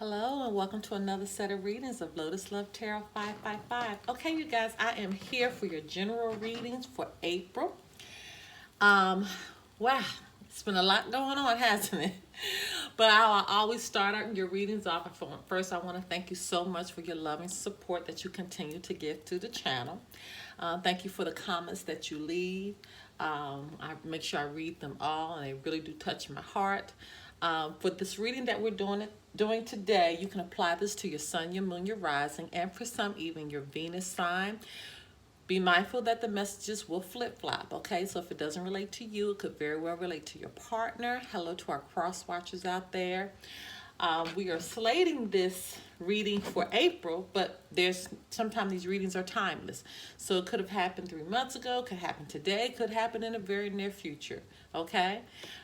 Hello and welcome to another set of readings of Lotus Love Tarot 555. Okay, you guys, I am here for your general readings for April. Wow, it's been a lot going on, hasn't it? But I'll always start out your readings off. First, I want to thank you so much for your loving support that you continue to give to the channel. Thank you for the comments that you leave. I make sure I read them all, and they really do touch my heart. For this reading that we're doing today, you can apply this to your sun, your moon, your rising, and for some, even your Venus sign. Be mindful that the messages will flip-flop, okay? So if it doesn't relate to you, it could very well relate to your partner. Hello to our cross-watchers out there. We are slating this reading for April, but sometimes these readings are timeless. So it could have happened 3 months ago, could happen today, could happen in the very near future, okay?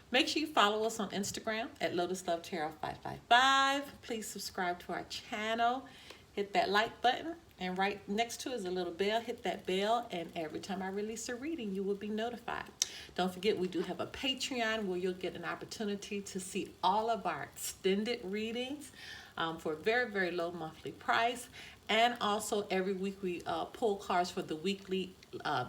Make sure you follow us on Instagram at Lotus Love Tarot 555. Please subscribe to our channel. Hit that like button, and right next to it is a little bell. Hit that bell, and every time I release a reading, you will be notified. Don't forget, we do have a Patreon where you'll get an opportunity to see all of our extended readings for a very, very low monthly price. And also every week we pull cards for the weekly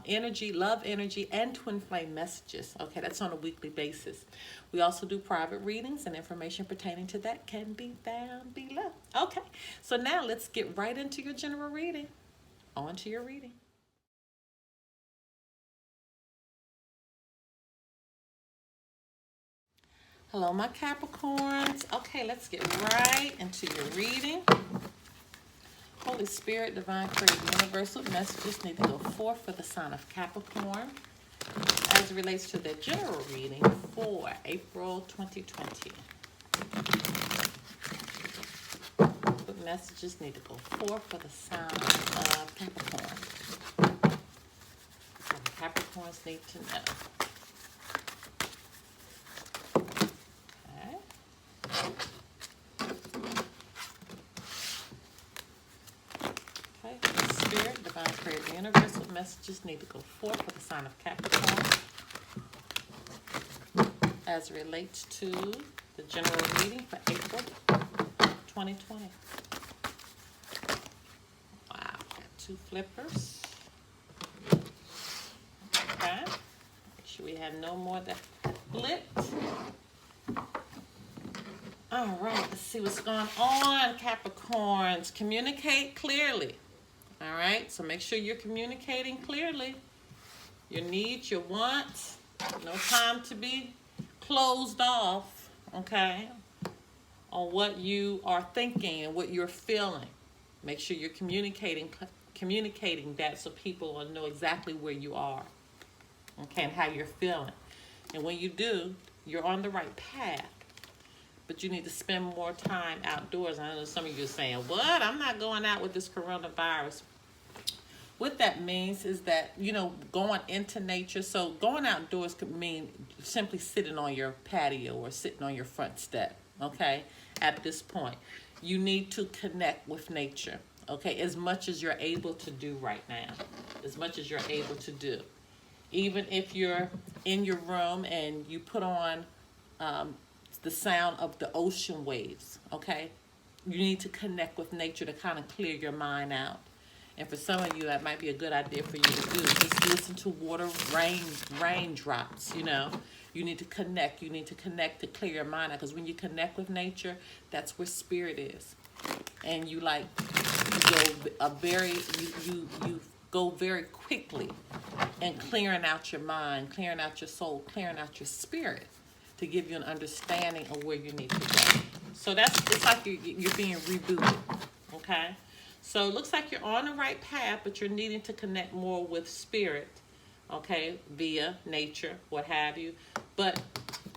energy, love energy, and twin flame messages. Okay, that's on a weekly basis. We also do private readings, and information pertaining to that can be found below. Okay, so now let's get right into your general reading. On to your reading. Hello, my Capricorns. Okay, let's get right into your reading. Holy Spirit, Divine Creative Universal messages need to go forth for the sign of Capricorn as it relates to the general reading for April 2020. What messages need to go forth for the sign of Capricorn? What the Capricorns need to know. Spirit, Divine Creative Universal messages need to go forth for the sign of Capricorn as it relates to the general reading for April 2020. Wow, got 2 flippers. Okay, make sure we have no more that flipped. All right, let's see what's going on, Capricorns. Communicate clearly. All right, so make sure you're communicating clearly. Your needs, your wants. No time to be closed off, okay, on what you are thinking and what you're feeling. Make sure you're communicating that so people will know exactly where you are, okay, and how you're feeling. And when you do, you're on the right path. But you need to spend more time outdoors. I know some of you are saying, what? I'm not going out with this coronavirus. What that means is that, going into nature. So going outdoors could mean simply sitting on your patio or sitting on your front step, okay? At this point, you need to connect with nature, okay? As much as you're able to do right now. As much as you're able to do. Even if you're in your room and you put on the sound of the ocean waves, okay? You need to connect with nature to kind of clear your mind out. And for some of you, that might be a good idea for you to do. Just listen to water, raindrops, You need to connect. You need to connect to clear your mind out. Because when you connect with nature, that's where spirit is. And you go very quickly in clearing out your mind, clearing out your soul, clearing out your spirit, to give you an understanding of where you need to go. So it's like you're being rebooted, okay? So it looks like you're on the right path, but you're needing to connect more with spirit, okay, via nature, what have you. But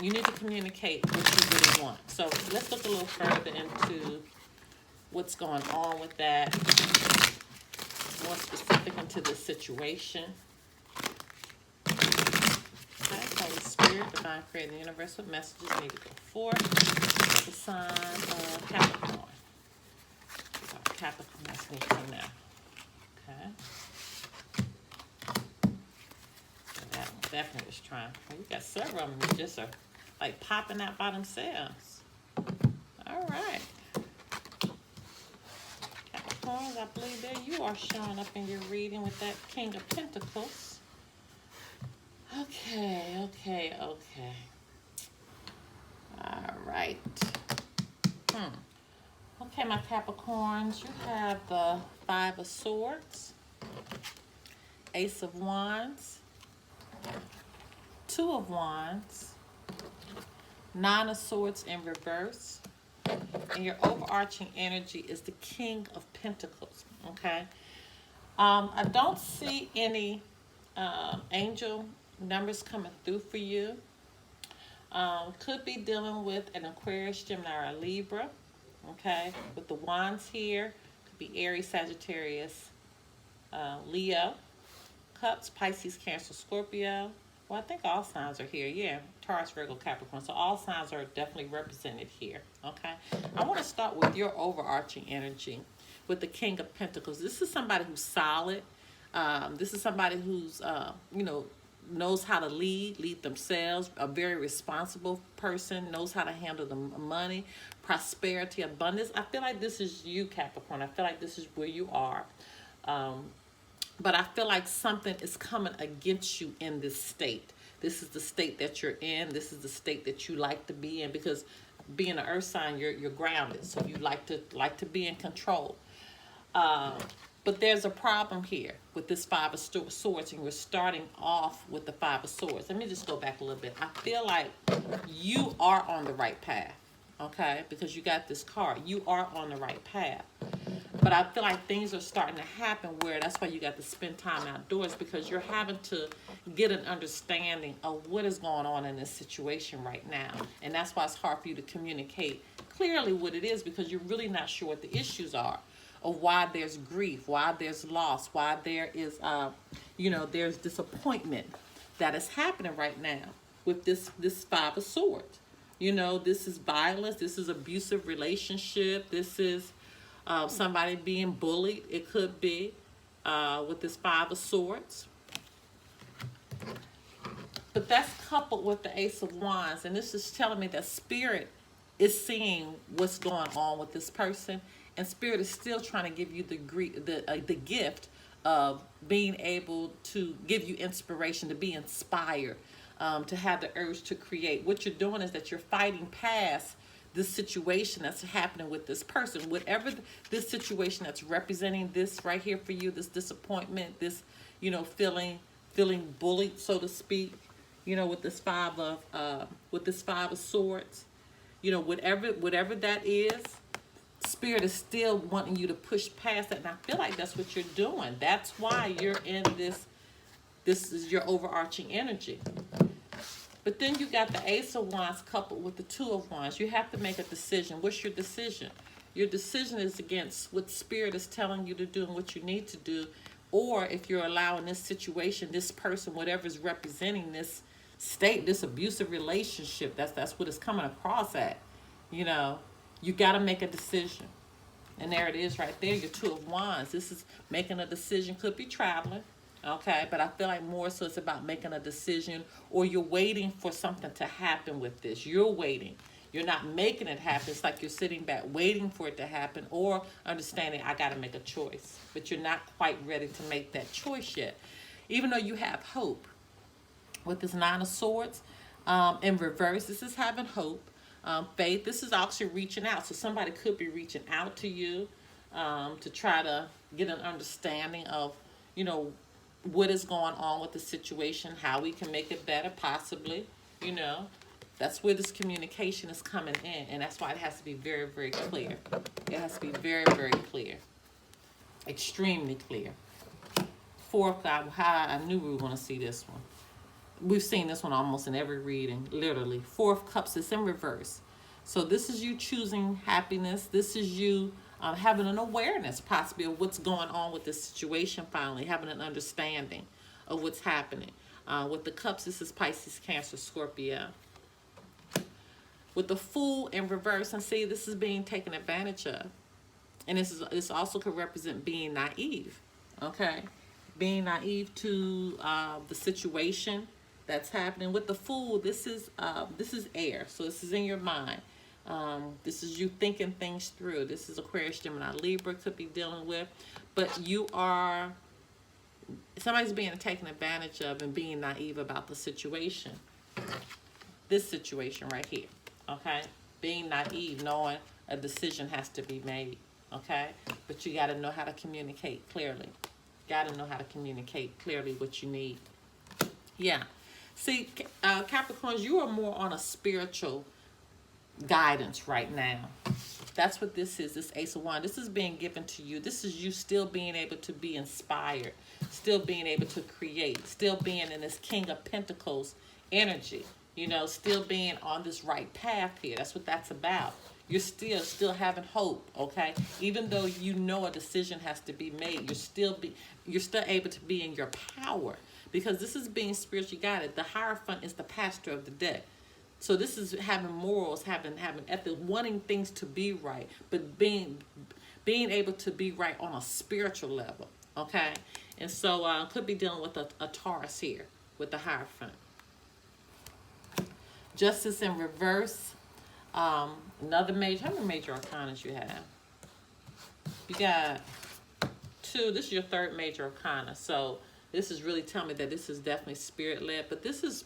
you need to communicate what you really want. So let's look a little further into what's going on with that, more specific into the situation. Holy Spirit, Divine Creative Universal messages need to go forth for the sign of Capricorn. Capricorns need to know. Okay. So that one definitely was trying. Well, you got several of them that just are like popping out by themselves. All right. Capricorns, I believe there you are showing up in your reading with that King of Pentacles. Okay. All right. Okay, my Capricorns, you have the Five of Swords, Ace of Wands, Two of Wands, Nine of Swords in reverse, and your overarching energy is the King of Pentacles, okay? I don't see any angel numbers coming through for you. Could be dealing with an Aquarius, Gemini, or a Libra, okay? With the wands here, could be Aries, Sagittarius, Leo, Cups, Pisces, Cancer, Scorpio. Well, I think all signs are here. Yeah, Taurus, Virgo, Capricorn. So all signs are definitely represented here, okay? I want to start with your overarching energy with the King of Pentacles. This is somebody who's solid. This is somebody who's, knows how to lead themselves, a very responsible person, knows how to handle the money, prosperity, abundance. I feel like this is you, Capricorn. I feel like this is where you are. But I feel like something is coming against you in this state. This is the state that you're in. This is the state that you like to be in, because being an earth sign, you're grounded. So you like to be in control. But there's a problem here with this Five of Swords, and we're starting off with the Five of Swords. Let me just go back a little bit. I feel like you are on the right path, okay? Because you got this card. You are on the right path. But I feel like things are starting to happen where that's why you got to spend time outdoors, because you're having to get an understanding of what is going on in this situation right now. And that's why it's hard for you to communicate clearly what it is, because you're really not sure what the issues are, of why there's grief, why there's loss, why there is, there's disappointment that is happening right now with this Five of Swords. This is violence. This is abusive relationship. This is somebody being bullied. It could be with this Five of Swords. But that's coupled with the Ace of Wands. And this is telling me that Spirit is seeing what's going on with this person. And Spirit is still trying to give you the gift of being able to give you inspiration, to be inspired, to have the urge to create. What you're doing is that you're fighting past this situation that's happening with this person. Whatever this situation that's representing this right here for you, this disappointment, this, feeling bullied, so to speak, with this Five of Swords, whatever that is, Spirit is still wanting you to push past that. And I feel like that's what you're doing. That's why you're in this is your overarching energy. But then you got the Ace of Wands coupled with the Two of Wands. You have to make a decision. What's your decision? Your decision is against what Spirit is telling you to do and what you need to do. Or if you're allowing this situation, this person, whatever is representing this state, this abusive relationship, that's what it's coming across at. You got to make a decision. And there it is right there, your Two of Wands. This is making a decision. Could be traveling. Okay, but I feel like more so it's about making a decision, or you're waiting for something to happen with this. You're waiting. You're not making it happen. It's like you're sitting back waiting for it to happen, or understanding I got to make a choice. But you're not quite ready to make that choice yet. Even though you have hope. With this Nine of Swords in reverse, this is having hope. Faith, this is actually reaching out. So somebody could be reaching out to you to try to get an understanding of, what is going on with the situation, how we can make it better, possibly, That's where this communication is coming in, and that's why it has to be very, very clear. It has to be very, very clear. Extremely clear. Fourth, I knew we were going to see this one. We've seen this one almost in every reading, literally. Four of Cups is in reverse. So this is you choosing happiness. This is you having an awareness, possibly, of what's going on with this situation finally, having an understanding of what's happening. With the Cups, this is Pisces, Cancer, Scorpio. With the Fool in reverse, and see, this is being taken advantage of. And this also could represent being naive, okay? Being naive to the situation that's happening. With the Fool, this is air, so this is in your mind. This is you thinking things through. This is Aquarius, Gemini, Libra could be dealing with. But you are, somebody's being taken advantage of and being naive about the situation. This situation right here, okay? Being naive, knowing a decision has to be made, okay? But you got to know how to communicate clearly. Got to know how to communicate clearly what you need. Yeah. See, Capricorns, you are more on a spiritual guidance right now. That's what this is, this Ace of Wands. This is being given to you. This is you still being able to be inspired, still being able to create, still being in this King of Pentacles energy, you know, still being on this right path here. That's what that's about. You're still having hope, okay? Even though you know a decision has to be made, you're still able to be in your power, because this is being spiritually guided. The Hierophant is the pastor of the deck. So this is having morals, having ethics, wanting things to be right, but being able to be right on a spiritual level, okay? And so could be dealing with a Taurus here with the Hierophant. Justice in reverse. Another major. How many major arcanas you have? You got 2. This is your 3rd major arcana. So this is really telling me that this is definitely spirit-led, but this is,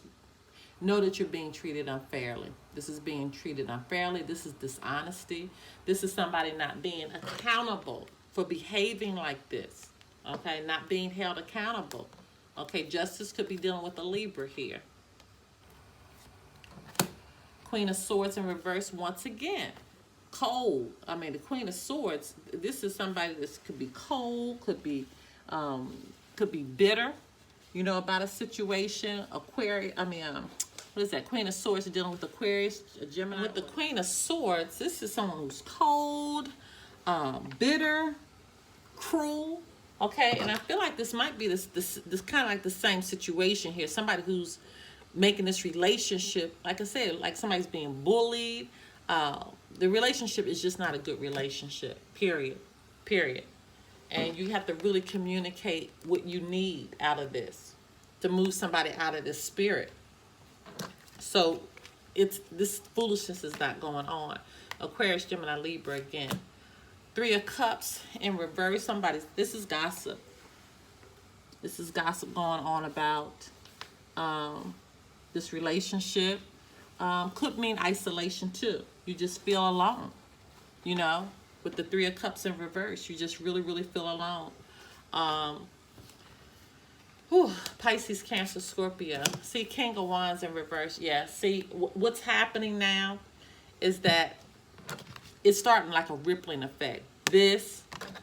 know that you're being treated unfairly. This is being treated unfairly. This is dishonesty. This is somebody not being accountable for behaving like this, okay? Not being held accountable, okay? Justice could be dealing with a Libra here. Queen of Swords in reverse once again. Cold. I mean, the Queen of Swords, this is somebody that could be cold, could be bitter, you know, about a situation. Aquarius, what is that? Queen of Swords dealing with Aquarius, Gemini. With the Queen of Swords, this is someone who's cold, bitter, cruel, okay? And I feel like this might be this kind of like the same situation here. Somebody who's making this relationship, like I said, like somebody's being bullied. The relationship is just not a good relationship, period. And you have to really communicate what you need out of this to move somebody out of this spirit. So this foolishness is not going on. Aquarius, Gemini, Libra again. 3 of Cups in reverse. This is gossip. This is gossip going on about this relationship. Could mean isolation too. You just feel alone, you know, with the 3 of Cups in reverse. You just really feel alone. Pisces, Cancer, Scorpio. See, King of Wands in reverse. Yeah, see, what's happening now is that it's starting like a rippling effect. This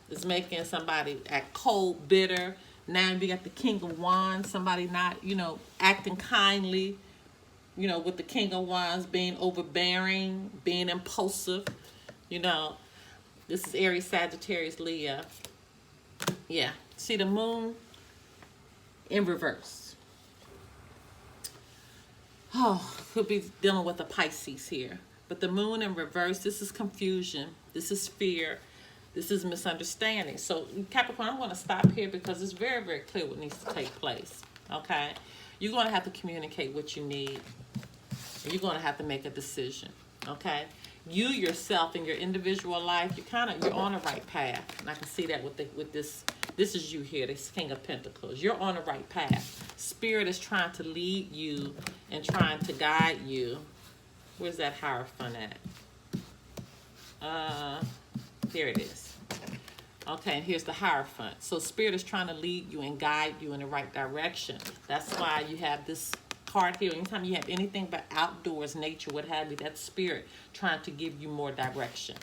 is making somebody act cold, bitter. Now you got the King of Wands, somebody not, you know, acting kindly, you know, with the King of Wands being overbearing, being impulsive, you know. This is Aries, Sagittarius, Leo. Yeah. See the Moon in reverse. Oh, could be dealing with a Pisces here. But the Moon in reverse, this is confusion. This is fear. This is misunderstanding. So, Capricorn, I'm going to stop here because it's very clear what needs to take place. Okay? You're going to have to communicate what you need. And you're going to have to make a decision. Okay? You yourself in your individual life, you're on the right path. And I can see that with this. This is you here, this King of Pentacles. You're on the right path. Spirit is trying to lead you and trying to guide you. Where's that Hierophant at? Here it is. Okay, and here's the Hierophant. So Spirit is trying to lead you and guide you in the right direction. That's why you have this card here. Anytime you have anything but outdoors, nature, what have you, that's Spirit trying to give you more direction.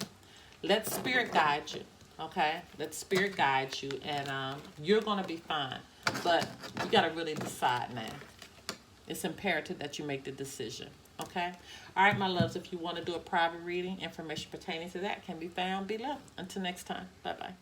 Let Spirit guide you, okay? Let Spirit guide you, and you're going to be fine. But you got to really decide now. It's imperative that you make the decision. Okay? All right, my loves, if you want to do a private reading, information pertaining to that can be found below. Until next time, bye-bye.